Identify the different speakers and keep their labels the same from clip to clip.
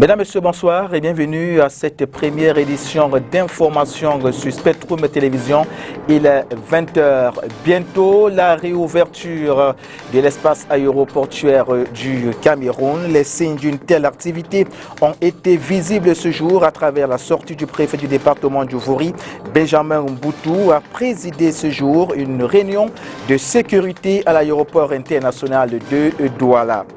Speaker 1: Mesdames, Messieurs, bonsoir et bienvenue à cette première édition d'information sur Spectrum Télévision. Il est 20h. Bientôt, la réouverture de l'espace aéroportuaire du Cameroun. Les signes d'une telle activité ont été visibles ce jour à travers la sortie du préfet du département du Vouri, Benjamin Mboutou, a présidé ce jour une réunion de sécurité à l'aéroport international de Douala.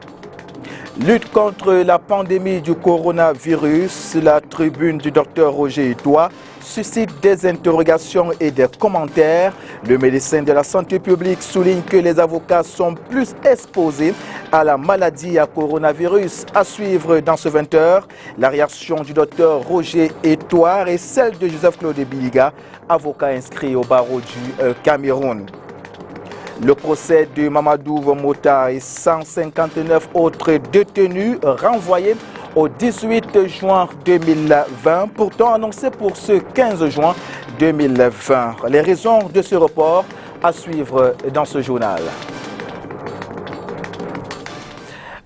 Speaker 1: Lutte contre la pandémie du coronavirus, la tribune du Dr Roger Etoua suscite des interrogations et des commentaires. Le médecin de la santé publique souligne que les avocats sont plus exposés à la maladie à coronavirus. À suivre dans ce 20h, la réaction du Dr Roger Etoua et celle de Joseph-Claude Biliga, avocat inscrit au barreau du Cameroun. Le procès de Mamadou Mota et 159 autres détenus renvoyés au 18 juin 2020, pourtant annoncé pour ce 15 juin 2020. Les raisons de ce report à suivre dans ce journal.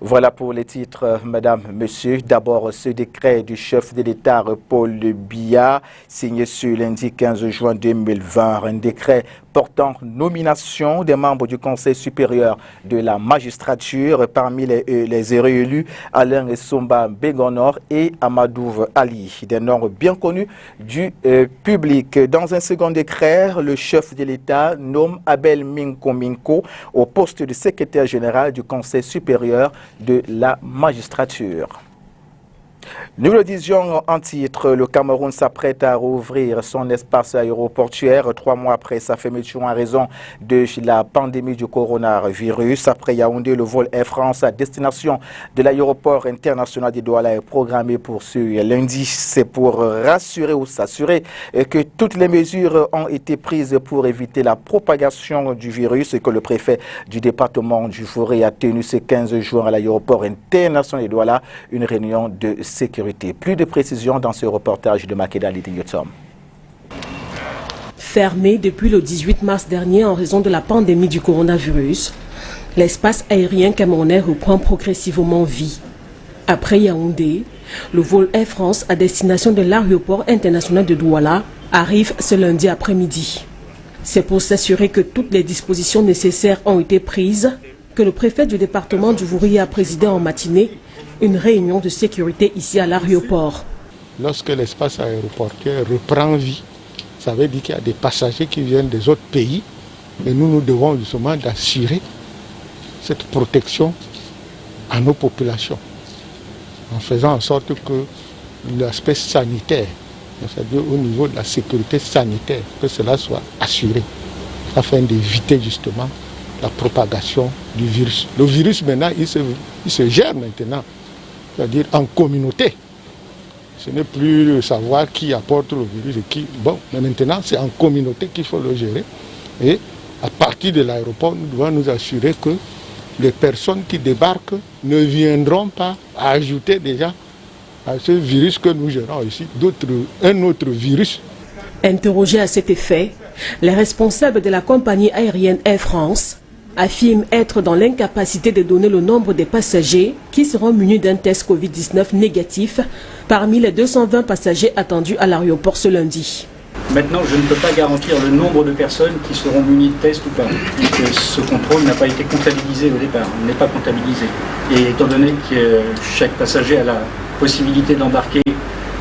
Speaker 1: Voilà pour les titres, Madame, Monsieur. D'abord, ce décret du chef de l'État, Paul Biya, signé ce lundi 15 juin 2020. Un décret portant nomination des membres du Conseil supérieur de la magistrature. Parmi les réélus, Alain Essomba Begonor et Amadou Ali, des noms bien connus du public. Dans un second décret, le chef de l'État nomme Abel Minko Minko au poste de secrétaire général du Conseil supérieur de la magistrature. Nous le disions en titre, le Cameroun s'apprête à rouvrir son espace aéroportuaire 3 mois après sa fermeture en raison de la pandémie du coronavirus. Après Yaoundé, le vol Air France à destination de l'aéroport international de Douala est programmé pour ce lundi. C'est pour rassurer ou s'assurer que toutes les mesures ont été prises pour éviter la propagation du virus et que le préfet du département du Forêt a tenu ce 15 juin à l'aéroport international de Douala une réunion de sécurité. Plus de précisions dans ce reportage de Makeda Lidinyotom.
Speaker 2: Fermé depuis le 18 mars dernier en raison de la pandémie du coronavirus, l'espace aérien camerounais reprend progressivement vie. Après Yaoundé, le vol Air France à destination de l'aéroport international de Douala arrive ce lundi après-midi. C'est pour s'assurer que toutes les dispositions nécessaires ont été prises que le préfet du département du Vouri a présidé en matinée une réunion de sécurité ici à l'aéroport.
Speaker 3: Lorsque l'espace aéroportuaire reprend vie, ça veut dire qu'il y a des passagers qui viennent des autres pays et nous devons justement d'assurer cette protection à nos populations en faisant en sorte que l'aspect sanitaire, c'est-à-dire au niveau de la sécurité sanitaire, que cela soit assuré afin d'éviter justement la propagation du virus. Le virus maintenant, il se gère maintenant. C'est-à-dire en communauté. Ce n'est plus de savoir qui apporte le virus et qui... Bon, mais maintenant, c'est en communauté qu'il faut le gérer. Et à partir de l'aéroport, nous devons nous assurer que les personnes qui débarquent ne viendront pas ajouter déjà à ce virus que nous gérons ici, un autre virus.
Speaker 2: Interrogés à cet effet, les responsables de la compagnie aérienne Air France affirme être dans l'incapacité de donner le nombre des passagers qui seront munis d'un test Covid-19 négatif parmi les 220 passagers attendus à l'aéroport ce lundi.
Speaker 4: Maintenant, je ne peux pas garantir le nombre de personnes qui seront munies de tests ou pas. Ce contrôle n'a pas été comptabilisé au départ, il n'est pas comptabilisé. Et étant donné que chaque passager a la possibilité d'embarquer,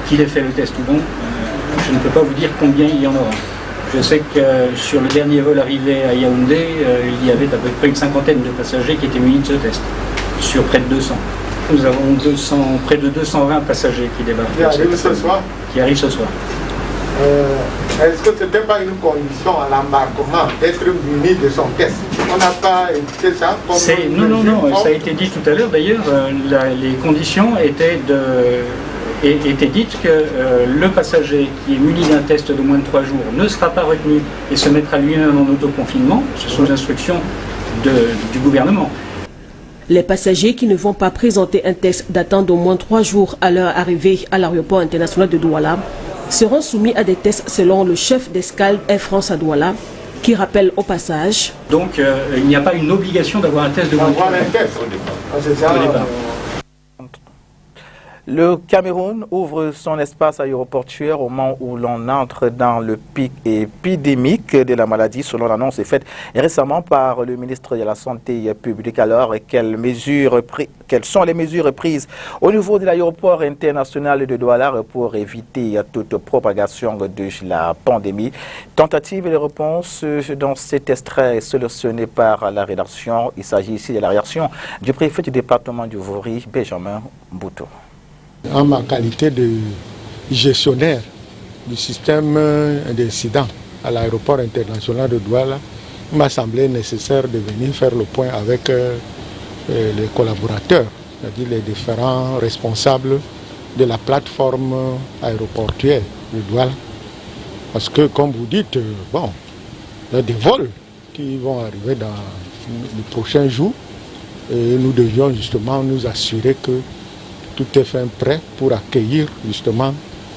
Speaker 4: qu'il ait fait le test ou non, je ne peux pas vous dire combien il y en aura. Je sais que sur le dernier vol arrivé à Yaoundé, il y avait à peu près une cinquantaine de passagers qui étaient munis de ce test, sur près de 200. Nous avons près de 220 passagers qui débarquent. Qui arrivent ce soir.
Speaker 3: Est-ce que ce n'était pas une condition à l'embarquement d'être muni de son test? On n'a pas évité ça
Speaker 4: Non, ça a été dit tout à l'heure d'ailleurs. Les conditions étaient dites que le passager qui est muni d'un test de moins de 3 jours ne sera pas retenu et se mettra lui-même en autoconfinement. Ce sont les instructions du gouvernement.
Speaker 2: Les passagers qui ne vont pas présenter un test datant d'au moins 3 jours à leur arrivée à l'aéroport international de Douala seront soumis à des tests selon le chef d'escale Air France à Douala, qui rappelle au passage.
Speaker 4: Donc il n'y a pas une obligation d'avoir un test de moins de 3 jours. Au départ.
Speaker 1: Le Cameroun ouvre son espace aéroportuaire au moment où l'on entre dans le pic épidémique de la maladie, selon l'annonce faite récemment par le ministre de la Santé publique. Alors, quelles sont les mesures prises au niveau de l'aéroport international de Douala pour éviter toute propagation de la pandémie? Tentative de réponse dans cet extrait sélectionné par la rédaction. Il s'agit ici de la réaction du préfet du département du Vouri, Benjamin Mboutou.
Speaker 3: En ma qualité de gestionnaire du système d'incidents à l'aéroport international de Douala, il m'a semblé nécessaire de venir faire le point avec les collaborateurs, c'est-à-dire les différents responsables de la plateforme aéroportuaire de Douala. Parce que, comme vous dites, bon, il y a des vols qui vont arriver dans les prochains jours et nous devions justement nous assurer que tout est fait prêt pour accueillir justement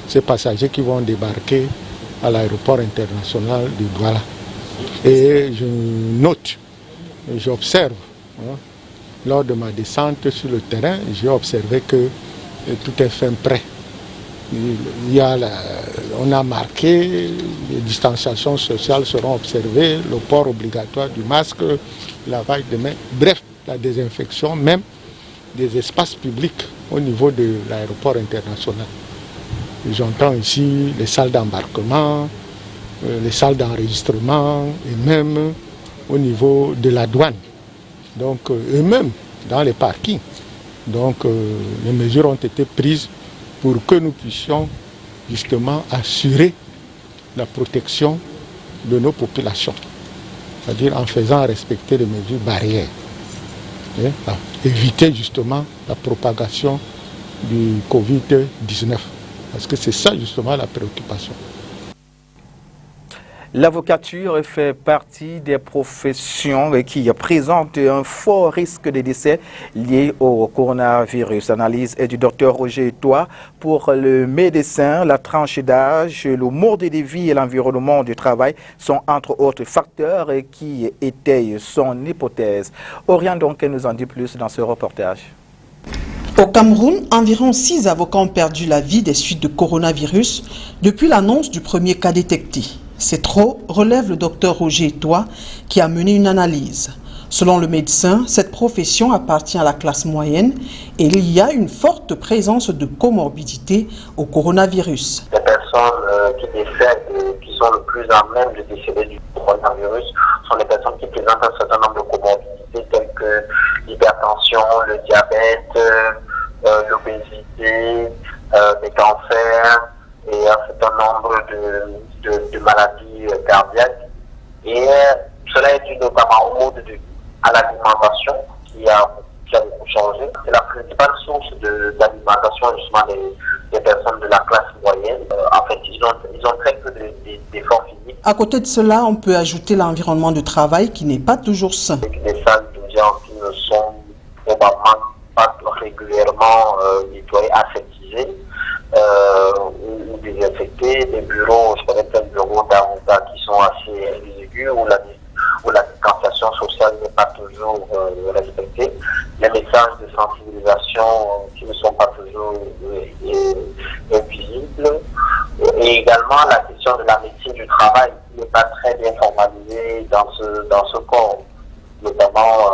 Speaker 3: ces passagers qui vont débarquer à l'aéroport international de Douala. Et je note, j'observe, lors de ma descente sur le terrain, j'ai observé que tout est fait prêt. On a marqué, les distanciations sociales seront observées, le port obligatoire du masque, le lavage de mains, bref, la désinfection même des espaces publics au niveau de l'aéroport international. J'entends ici les salles d'embarquement, les salles d'enregistrement et même au niveau de la douane. Donc, et même dans les parkings. Donc, les mesures ont été prises pour que nous puissions justement assurer la protection de nos populations. C'est-à-dire en faisant respecter les mesures barrières. Éviter justement la propagation du Covid-19. Parce que c'est ça justement la préoccupation.
Speaker 1: L'avocature fait partie des professions qui présentent un fort risque de décès lié au coronavirus. L'analyse est du docteur Roger Toit. Pour le médecin, la tranche d'âge, le mode de vie et l'environnement du travail sont entre autres facteurs qui étayent son hypothèse. Oriane donc nous en dit plus dans ce reportage.
Speaker 5: Au Cameroun, environ 6 avocats ont perdu la vie des suites de coronavirus depuis l'annonce du premier cas détecté. C'est trop, relève le docteur Roger Toit, qui a mené une analyse. Selon le médecin, cette profession appartient à la classe moyenne et il y a une forte présence de comorbidité au coronavirus.
Speaker 6: Les personnes qui décèdent, qui sont le plus à même de décéder du coronavirus, sont les personnes qui présentent un certain nombre de comorbidités telles que l'hypertension, le diabète, l'obésité, les cancers et un certain nombre de maladies cardiaques. Et cela est dû notamment au mode de vie, à l'alimentation qui a beaucoup changé. C'est la principale source d'alimentation justement des personnes de la classe moyenne. En fait, ils ont très peu d'efforts physiques.
Speaker 5: À côté de cela, on peut ajouter l'environnement de travail qui n'est pas toujours sain.
Speaker 6: Des salles d'audience qui ne sont probablement pas régulièrement nettoyées, aseptisées ou désinfectées. Des bureaux, je connais plein de bureaux d'avocats qui sont assez exigus, où la distanciation sociale n'est pas toujours respectée. Les messages de sensibilisation qui ne sont pas toujours visibles. Et également la question de la médecine du travail qui n'est pas très bien formalisée dans ce corps. Notamment,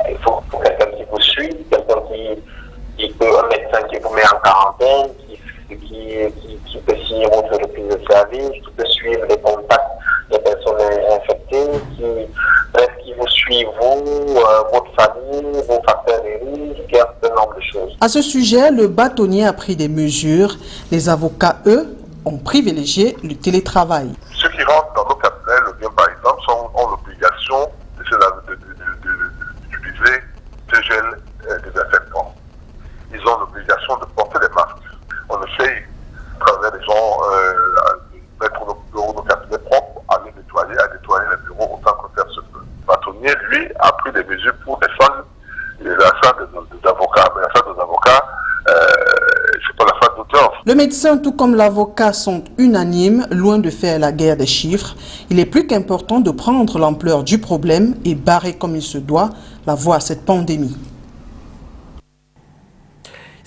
Speaker 6: il faut quelqu'un qui vous suive, quelqu'un un médecin qui vous met en quarantaine, qui peut signer votre reprise de service, qui peut suivre les contacts des personnes infectées, qui vous suit vous, votre famille, vos facteurs de risque, et un certain nombre de choses.
Speaker 5: À ce sujet, le bâtonnier a pris des mesures. Les avocats, eux, ont privilégié le télétravail.
Speaker 7: Ceux qui rentrent dans nos cabinets, le bien par exemple, ont l'obligation d'utiliser des gels désinfectants. Ils ont l'obligation de porter des masques. On essaye, à travers les gens, mettre nos cabinets propres, à les nettoyer, à nettoyer les bureaux autant que faire se peut. Le bâtonnier, lui, a pris des mesures pour défendre la salle des avocats. Mais la salle des avocats, c'est pas la salle d'auteur.
Speaker 5: Le médecin, tout comme l'avocat, sont unanimes, loin de faire la guerre des chiffres. Il est plus qu'important de prendre l'ampleur du problème et barrer comme il se doit la voie à cette pandémie.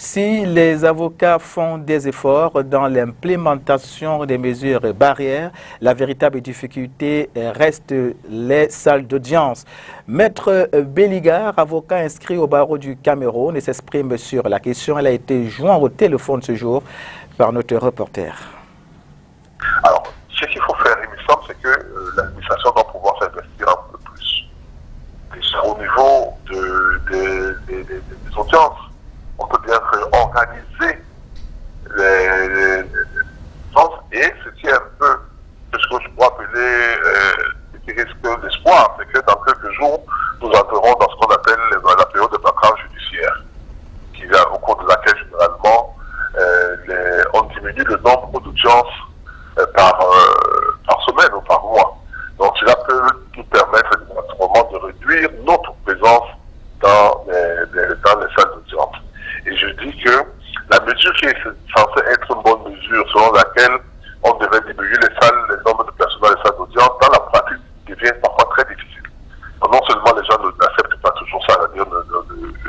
Speaker 1: Si les avocats font des efforts dans l'implémentation des mesures barrières, la véritable difficulté reste les salles d'audience. Maître Belligar, avocat inscrit au barreau du Cameroun, s'exprime sur la question. Elle a été jointe au téléphone ce jour par notre reporter.
Speaker 7: Alors, ce qu'il faut faire, il me semble, c'est que l'administration doit pouvoir s'investir un peu plus. Déjà, au niveau des audiences, on peut bien organiser les audiences, et ce qui est un peu ce que je pourrais appeler qui risque d'espoir, c'est que dans quelques jours, nous entrerons dans ce qu'on appelle la période de vacances judiciaires, au cours de laquelle généralement on diminue le nombre d'audiences par semaine ou par mois. Donc cela peut nous permettre éventuellement de réduire notre présence dans les salles d'audience. Et je dis que la mesure qui est censée être une bonne mesure, selon laquelle on devrait diminuer le nombre de personnes dans les salles d'audience, dans la pratique devient parfois très difficile. Donc, non seulement les gens n'acceptent pas toujours ça, c'est-à-dire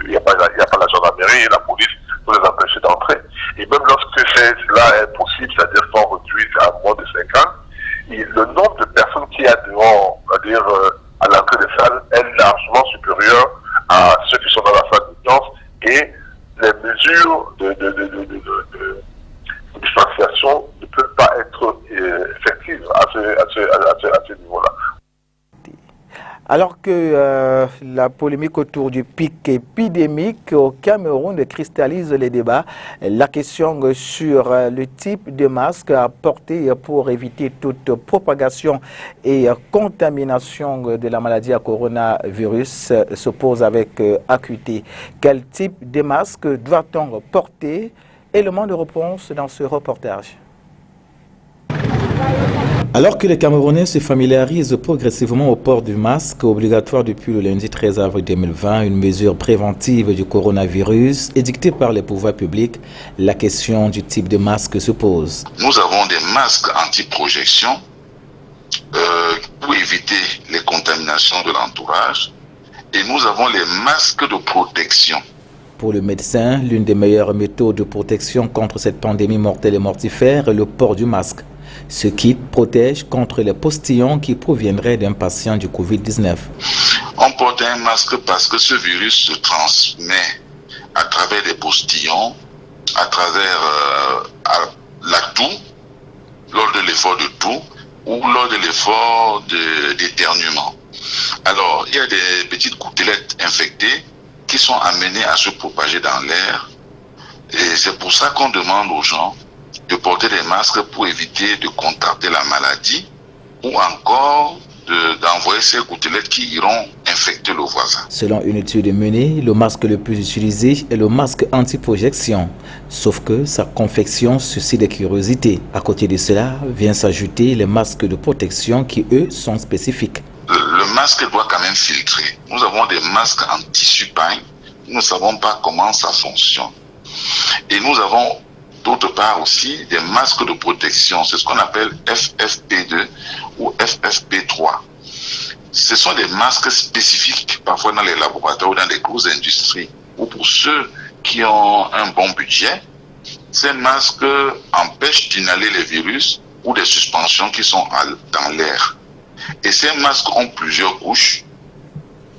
Speaker 7: il n'y a pas la gendarmerie et la police pour les empêcher d'entrer. Et même lorsque cela est possible, c'est-à-dire sans réduire à moins de 5 ans, le nombre de personnes qui y a dehors, c'est-à-dire à l'entrée des salles, est largement supérieur à ceux qui sont dans la salle d'audience, et les mesures de distanciation ne peuvent pas être effectives à ce niveau-là.
Speaker 1: Alors que la polémique autour du pic épidémique au Cameroun cristallise les débats, la question sur le type de masque à porter pour éviter toute propagation et contamination de la maladie à coronavirus se pose avec acuité. Quel type de masque doit-on porter? Élément de réponse dans ce reportage. Alors que les Camerounais se familiarisent progressivement au port du masque obligatoire depuis le lundi 13 avril 2020, une mesure préventive du coronavirus édictée par les pouvoirs publics, la question du type de masque se pose.
Speaker 8: Nous avons des masques anti-projection pour éviter les contaminations de l'entourage, et nous avons les masques de protection.
Speaker 1: Pour le médecin, l'une des meilleures méthodes de protection contre cette pandémie mortelle et mortifère est le port du masque. Ce kit protège contre les postillons qui proviendraient d'un patient du Covid-19.
Speaker 8: On porte un masque parce que ce virus se transmet à travers les postillons, à travers la toux, lors de l'effort de toux ou lors de l'effort d'éternuement. Alors, il y a des petites gouttelettes infectées qui sont amenées à se propager dans l'air. Et c'est pour ça qu'on demande aux gens de porter des masques pour éviter de contracter la maladie ou encore d'envoyer ces gouttelettes qui iront infecter le voisin.
Speaker 1: Selon une étude menée, le masque le plus utilisé est le masque anti-projection, sauf que sa confection suscite des curiosités. À côté de cela, vient s'ajouter les masques de protection qui, eux, sont spécifiques.
Speaker 8: Le masque doit quand même filtrer. Nous avons des masques en tissu paille, nous ne savons pas comment ça fonctionne. Et nous avons d'autre part aussi des masques de protection, c'est ce qu'on appelle FFP2 ou FFP3. Ce sont des masques spécifiques, parfois dans les laboratoires ou dans les grosses industries, ou pour ceux qui ont un bon budget, ces masques empêchent d'inhaler les virus ou des suspensions qui sont dans l'air. Et ces masques ont plusieurs couches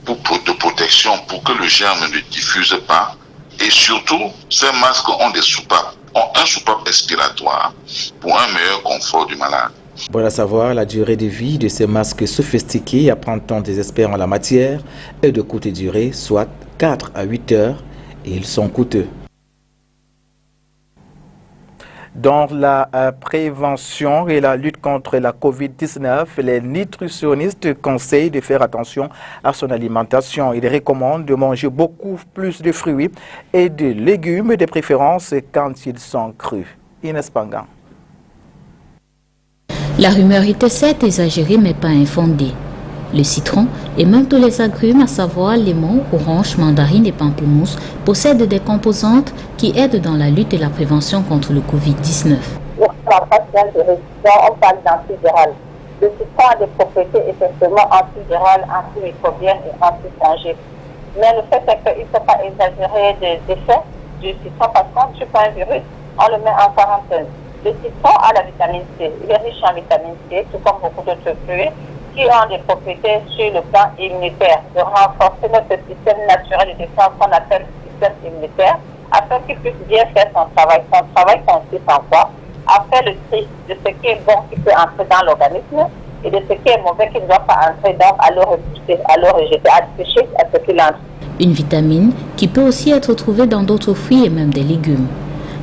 Speaker 8: de protection pour que le germe ne diffuse pas. Et surtout, ces masques ont un soupape expiratoire pour un meilleur confort du malade.
Speaker 1: Bon à savoir, la durée de vie de ces masques sophistiqués, apprend-on des experts en la matière, est de courte durée, soit 4 à 8 heures, et ils sont coûteux. Dans la prévention et la lutte contre la Covid-19, les nutritionnistes conseillent de faire attention à son alimentation. Ils recommandent de manger beaucoup plus de fruits et de légumes, de préférence quand ils sont crus. Inès Pangan.
Speaker 9: La rumeur était certes exagérée mais pas infondée. Le citron et même tous les agrumes, à savoir limon, orange, mandarine et pamplemousse, possèdent des composantes qui aident dans la lutte et la prévention contre le Covid-19.
Speaker 10: Pour la patiente de résistance, on parle d'antiviral. Le citron a des propriétés effectivement antivirales, antimicrobiennes et antifongiques. Mais le fait est qu'il ne faut pas exagérer des effets du citron parce qu'on tue pas un virus, on le met en quarantaine. Le citron a la vitamine C. Il est riche en vitamine C, tout comme beaucoup d'autres fruits, qui ont des propriétés sur le plan immunitaire, de renforcer notre système naturel de défense qu'on appelle système immunitaire, afin qu'il puisse bien faire son travail. Son travail consiste en quoi? À faire le tri de ce qui est bon qui peut entrer dans l'organisme et de ce qui est mauvais qui ne doit pas entrer, donc à le repousser, à le rejeter, à dépêcher à ce qu'il entre.
Speaker 9: Une vitamine qui peut aussi être trouvée dans d'autres fruits et même des légumes.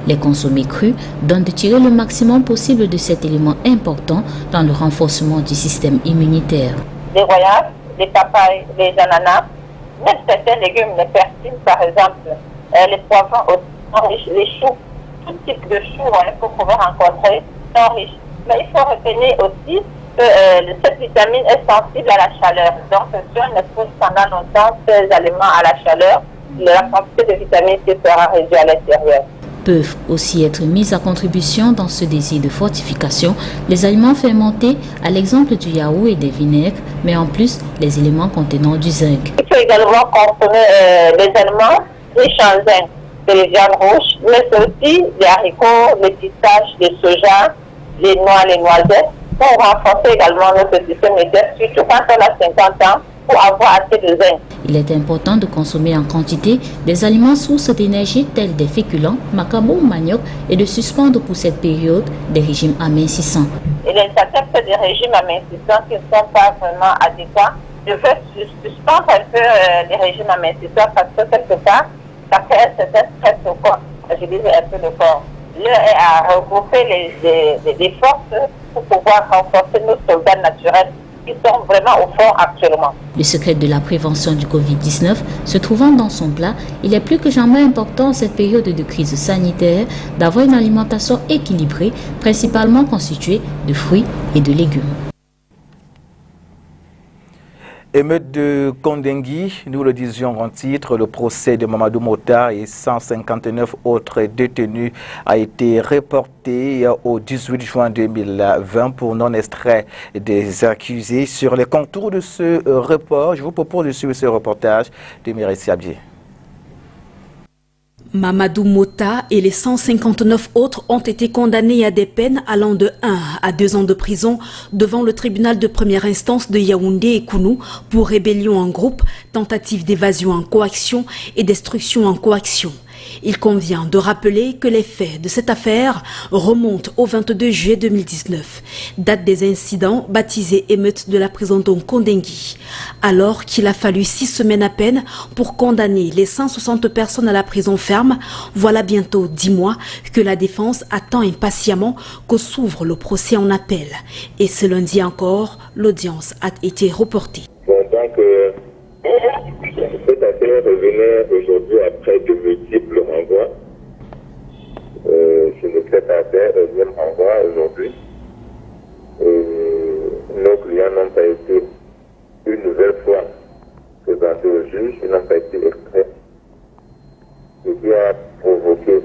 Speaker 9: Les consommer crus donne de tirer le maximum possible de cet élément important dans le renforcement du système immunitaire.
Speaker 10: Les goyaves, les papayes, les ananas, même certains légumes, les persils par exemple, les poivrons aussi, les choux, tout type de choux que vous pouvez rencontrer sont riches. Mais il faut retenir aussi que cette vitamine est sensible à la chaleur. Donc si on expose pendant longtemps ces aliments à la chaleur, la quantité de vitamine C sera réduite à l'intérieur.
Speaker 9: Peuvent aussi être mis à contribution dans ce désir de fortification les aliments fermentés, à l'exemple du yaourt et des vinaigres, mais en plus les éléments contenant du zinc.
Speaker 10: Il faut également consommer des aliments riches en zinc, c'est les viandes rouges, mais c'est aussi les haricots, les pistaches, les soja, les noix, les noisettes, pour renforcer également notre système immunitaire, surtout quand on a 50 ans, pour avoir assez de zinc.
Speaker 9: Il est important de consommer en quantité des aliments sources d'énergie tels des féculents, macabo ou manioc et de suspendre pour cette période des régimes amincissants.
Speaker 10: Il s'accepte des régimes amincissants qui ne sont pas vraiment adéquats. Je veux suspendre un peu les régimes amincissants parce que quelque part, ça crée un certain stress au corps. Je disais un peu le corps. L'heure est à regrouper les forces pour pouvoir renforcer nos soldats naturels qui sont vraiment au fond actuellement.
Speaker 9: Le secret de la prévention du Covid-19 se trouvant dans son plat, il est plus que jamais important en cette période de crise sanitaire d'avoir une alimentation équilibrée, principalement constituée de fruits et de légumes.
Speaker 1: Émeute de Kondengui, nous le disions en titre, le procès de Mamadou Mota et 159 autres détenus a été reporté au 18 juin 2020 pour non-extrait des accusés. Sur les contours de ce report, je vous propose de suivre ce reportage de Mireille Siabier.
Speaker 11: Mamadou Mota et les 159 autres ont été condamnés à des peines allant de 1 à 2 ans de prison devant le tribunal de première instance de Yaoundé et Kounou pour rébellion en groupe, tentative d'évasion en coaction et destruction en coaction. Il convient de rappeler que les faits de cette affaire remontent au 22 juillet 2019, date des incidents baptisés émeutes de la prison de Kondengui. Alors qu'il a fallu 6 semaines à peine pour condamner les 160 personnes à la prison ferme, voilà bientôt 10 mois que la défense attend impatiemment que s'ouvre le procès en appel. Et ce lundi encore, l'audience a été reportée.
Speaker 12: Cette affaire revenait aujourd'hui après de multiples renvois. Sur cette affaire, le même renvoi aujourd'hui. Nos clients n'ont pas été une nouvelle fois présentés au juge, ils n'ont pas été extraits. Ce qui a provoqué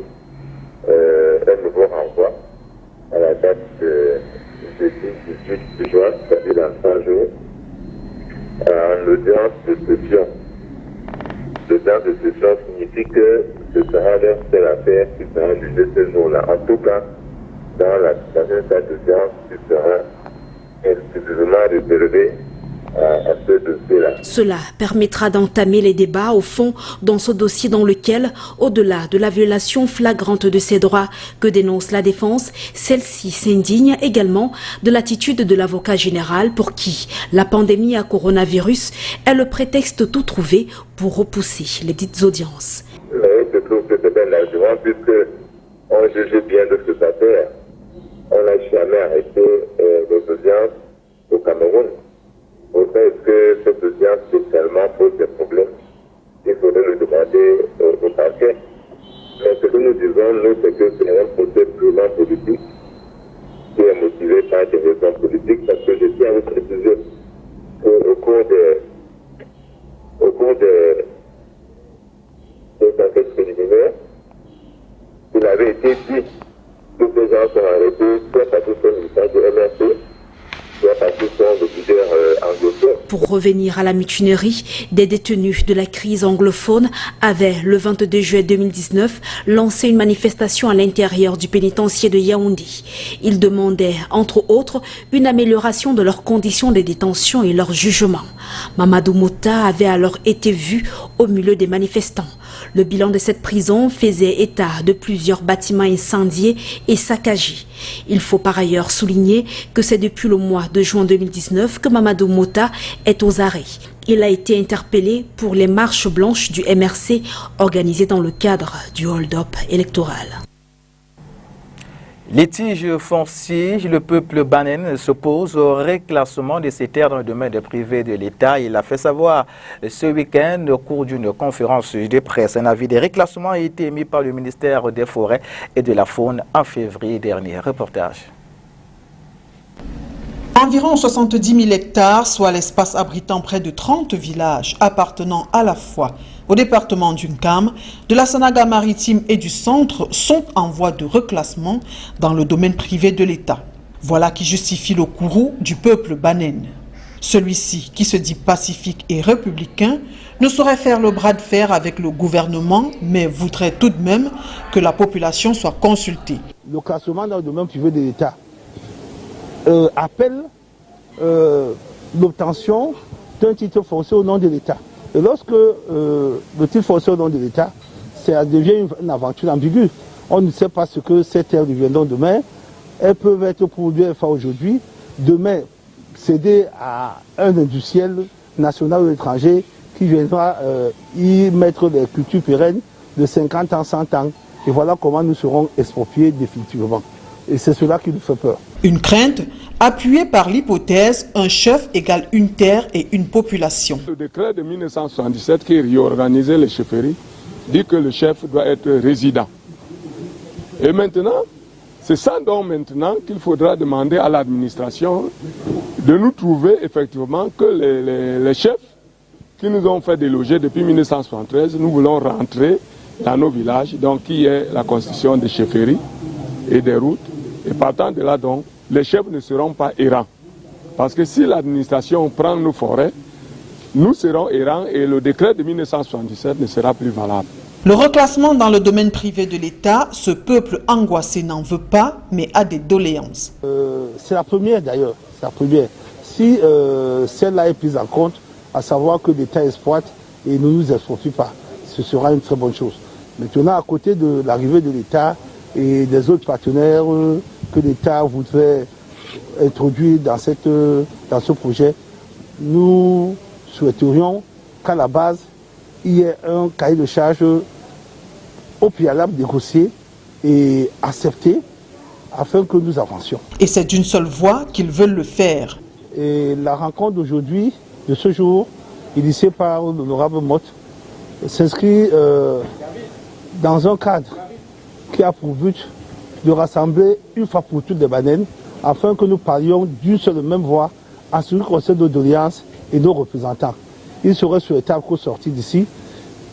Speaker 12: un nouveau renvoi à la date de jeudi 18 juin, c'est-à-dire dans 100 jours, en audience de session. L'audience de session signifie que ce sera leur seule affaire qui sera jugée ce jour-là. En tout cas, dans une salle d'audience qui sera exclusivement réservée à ce dossier-là.
Speaker 11: Cela permettra d'entamer les débats au fond dans ce dossier dans lequel, au-delà de la violation flagrante de ses droits que dénonce la défense, celle-ci s'indigne également de l'attitude de l'avocat général pour qui la pandémie à coronavirus est le prétexte tout trouvé pour repousser les dites audiences.
Speaker 12: Je trouve que c'est un argument puisque on jugeait bien de cette affaire. On n'a jamais arrêté les audiences au Cameroun. Pourquoi est-ce que cette audience spécialement pose des problèmes? Il faudrait le demander au parquet. Mais ce que nous disons, nous, c'est que c'est un procès purement politique qui est motivé par des raisons politiques parce que je tiens à vous préciser qu'au cours des enquêtes préliminaires, il avait été dit que ces gens sont arrêtés soit parce qu'ils sont militants de MRC, soit parce qu'ils sont des leaders anglophones.
Speaker 11: Pour revenir à la mutinerie, des détenus de la crise anglophone avaient, le 22 juillet 2019, lancé une manifestation à l'intérieur du pénitencier de Yaoundé. Ils demandaient, entre autres, une amélioration de leurs conditions de détention et leur jugement. Mamadou Mota avait alors été vu au milieu des manifestants. Le bilan de cette prison faisait état de plusieurs bâtiments incendiés et saccagés. Il faut par ailleurs souligner que c'est depuis le mois de juin 2019 que Mamadou Mota est aux arrêts. Il a été interpellé pour les marches blanches du MRC organisées dans le cadre du hold-up électoral.
Speaker 1: Litige foncier, le peuple banen s'oppose au reclassement de ses terres dans le domaine privé de l'État. Il a fait savoir ce week-end au cours d'une conférence de presse. Un avis de reclassement a été émis par le ministère des Forêts et de la Faune en février dernier. Reportage.
Speaker 5: Environ 70 000 hectares, soit l'espace abritant près de 30 villages appartenant à la fois au département d'Unkam, de la Sanaga maritime et du centre, sont en voie de reclassement dans le domaine privé de l'État. Voilà qui justifie le courroux du peuple banen. Celui-ci, qui se dit pacifique et républicain, ne saurait faire le bras de fer avec le gouvernement, mais voudrait tout de même que la population soit consultée.
Speaker 13: Le classement dans le domaine privé de l'État appelle l'obtention d'un titre foncier au nom de l'État. Et lorsque le titre foncier au nom de l'État, ça devient une aventure ambiguë. On ne sait pas ce que ces terres deviendront demain. Elles peuvent être pour l'UFA aujourd'hui, demain cédées à un industriel national ou étranger qui viendra y mettre des cultures pérennes de 50 ans, 100 ans. Et voilà comment nous serons expropriés définitivement. Et c'est cela qui nous fait peur.
Speaker 5: Une crainte appuyée par l'hypothèse un chef égale une terre et une population.
Speaker 14: Le décret de 1977 qui réorganisait les chefferies dit que le chef doit être résident. Et maintenant, c'est ça donc maintenant qu'il faudra demander à l'administration de nous trouver effectivement que les chefs qui nous ont fait déloger depuis 1973, nous voulons rentrer dans nos villages, donc qui est la constitution des chefferies et des routes. Et partant de là, donc, les chefs ne seront pas errants. Parce que si l'administration prend nos forêts, nous serons errants et le décret de 1977 ne sera plus valable.
Speaker 5: Le reclassement dans le domaine privé de l'État, ce peuple angoissé n'en veut pas, mais a des doléances.
Speaker 13: C'est la première d'ailleurs, c'est la première. Si celle-là est prise en compte, à savoir que l'État exploite et ne nous exproprie pas, ce sera une très bonne chose. Maintenant, à côté de l'arrivée de l'État et des autres partenaires que l'État voudrait introduire dans ce projet, nous souhaiterions qu'à la base, il y ait un cahier de charge au préalable négocié et accepté afin que nous avancions.
Speaker 5: Et c'est d'une seule voix qu'ils veulent le faire.
Speaker 13: Et la rencontre d'aujourd'hui, de ce jour, initiée par l'honorable Motte, s'inscrit dans un cadre qui a pour but de rassembler une fois pour toutes les Banènes afin que nous parlions d'une seule et même voix à ce qui concerne nos doléances et nos représentants. Il serait souhaitable qu'au sortir d'ici,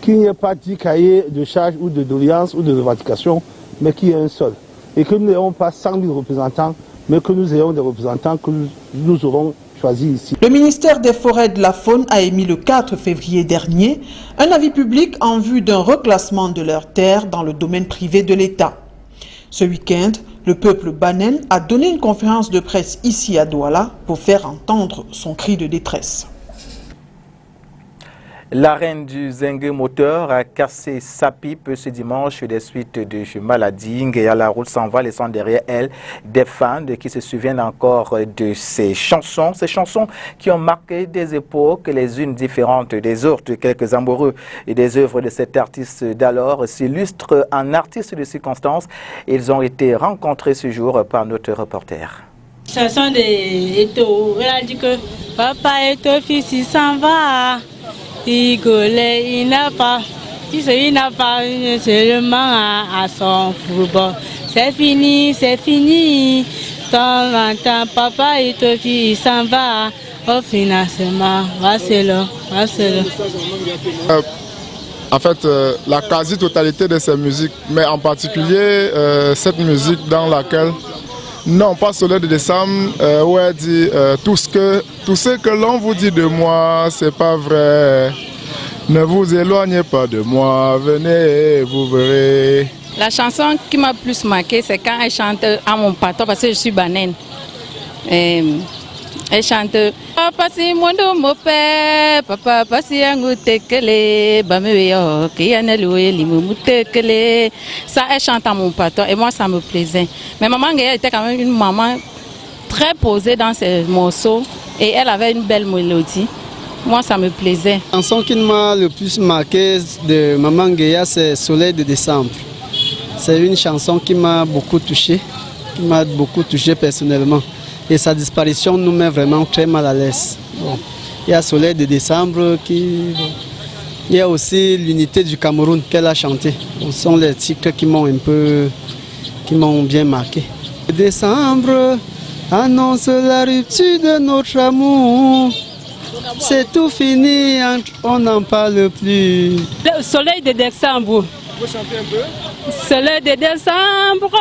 Speaker 13: qu'il n'y ait pas 10 cahiers de charges ou de doléances ou de revendications, mais qu'il y ait un seul. Et que nous n'ayons pas 100 000 représentants, mais que nous ayons des représentants que nous aurons choisis ici.
Speaker 5: Le ministère des Forêts et de la Faune a émis le 4 février dernier un avis public en vue d'un reclassement de leurs terres dans le domaine privé de l'État. Ce week-end, le peuple banen a donné une conférence de presse ici à Douala pour faire entendre son cri de détresse.
Speaker 1: La reine du Zengue moteur a cassé sa pipe ce dimanche des suites de maladie. Ngea la route s'en va, laissant derrière elle des fans qui se souviennent encore de ces chansons qui ont marqué des époques les unes différentes des autres. Quelques amoureux et des œuvres de cet artiste d'alors s'illustrent en artistes de circonstance. Ils ont été rencontrés ce jour par notre reporter.
Speaker 15: Chanson de Eto, elle a dit que papa Eto fils il s'en va. Il n'a pas seulement à son football. C'est fini. Tant longtemps, papa et toi fille, il s'en va au financement.
Speaker 16: En fait, la quasi-totalité de ces musiques, mais en particulier cette musique dans laquelle Non, pas Soleil de décembre, où elle dit tout ce que l'on vous dit de moi, c'est pas vrai. Ne vous éloignez pas de moi, venez, vous verrez.
Speaker 17: La chanson qui m'a plus marqué, c'est quand elle chante à mon patron, parce que je suis banane. Elle chante Papa si mondo mo père, papa pasi angu tekele, bameyo kianelue limumu tekele. Ça elle chante à mon patron et moi ça me plaisait. Mais maman Guéa était quand même une maman très posée dans ses morceaux et elle avait une belle mélodie. Moi ça me plaisait.
Speaker 18: La chanson qui m'a le plus marqué de Maman Guéa, c'est Soleil de décembre. C'est une chanson qui m'a beaucoup touché personnellement. Et sa disparition nous met vraiment très mal à l'aise. Bon. Il y a Soleil de décembre, il y a aussi l'unité du Cameroun qu'elle a chanté. Ce sont les titres qui m'ont bien marqué. Décembre annonce la rupture de notre amour. C'est tout fini, on n'en parle plus.
Speaker 15: Le Soleil de décembre.
Speaker 16: Vous chantez un peu?
Speaker 15: Soleil de décembre.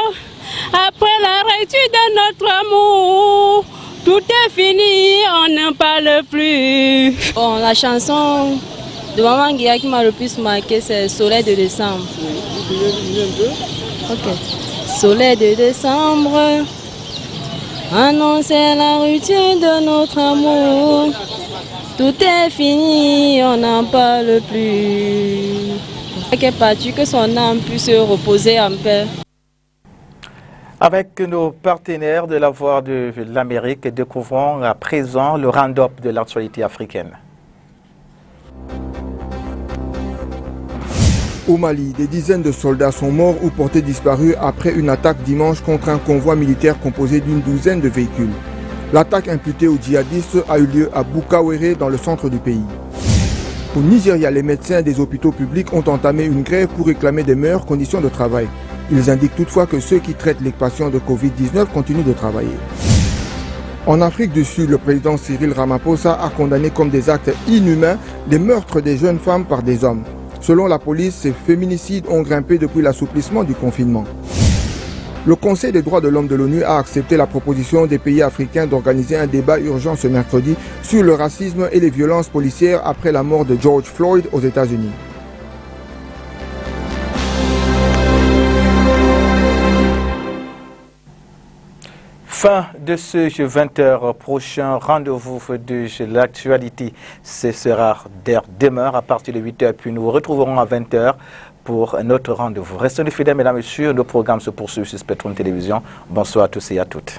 Speaker 15: Après la rupture de notre amour, tout est fini, on n'en parle plus.
Speaker 19: Bon, la chanson de Maman Guéa qui m'a le plus marqué, c'est Soleil de décembre.
Speaker 16: Vous pouvez lire un peu?
Speaker 19: Ok. Soleil de décembre, annoncer la rupture de notre amour. Tout est fini, on n'en parle plus. Qu'est parti, que son âme puisse se reposer en paix.
Speaker 1: Avec nos partenaires de la Voix de l'Amérique, découvrons à présent le round-up de l'actualité africaine.
Speaker 20: Au Mali, des dizaines de soldats sont morts ou portés disparus après une attaque dimanche contre un convoi militaire composé d'une douzaine de véhicules. L'attaque imputée aux djihadistes a eu lieu à Boukawéré, dans le centre du pays. Au Nigeria, les médecins des hôpitaux publics ont entamé une grève pour réclamer de meilleures conditions de travail. Ils indiquent toutefois que ceux qui traitent les patients de Covid-19 continuent de travailler. En Afrique du Sud, le président Cyril Ramaphosa a condamné comme des actes inhumains les meurtres des jeunes femmes par des hommes. Selon la police, ces féminicides ont grimpé depuis l'assouplissement du confinement. Le Conseil des droits de l'homme de l'ONU a accepté la proposition des pays africains d'organiser un débat urgent ce mercredi sur le racisme et les violences policières après la mort de George Floyd aux États-Unis.
Speaker 1: Fin de ce 20h prochain rendez-vous de l'actualité. Ce sera demain à partir de 8h, puis nous vous retrouverons à 20h pour notre rendez-vous. Restez fidèles, mesdames et messieurs, nos programmes se poursuivent sur Spectrum Télévision. Bonsoir à tous et à toutes.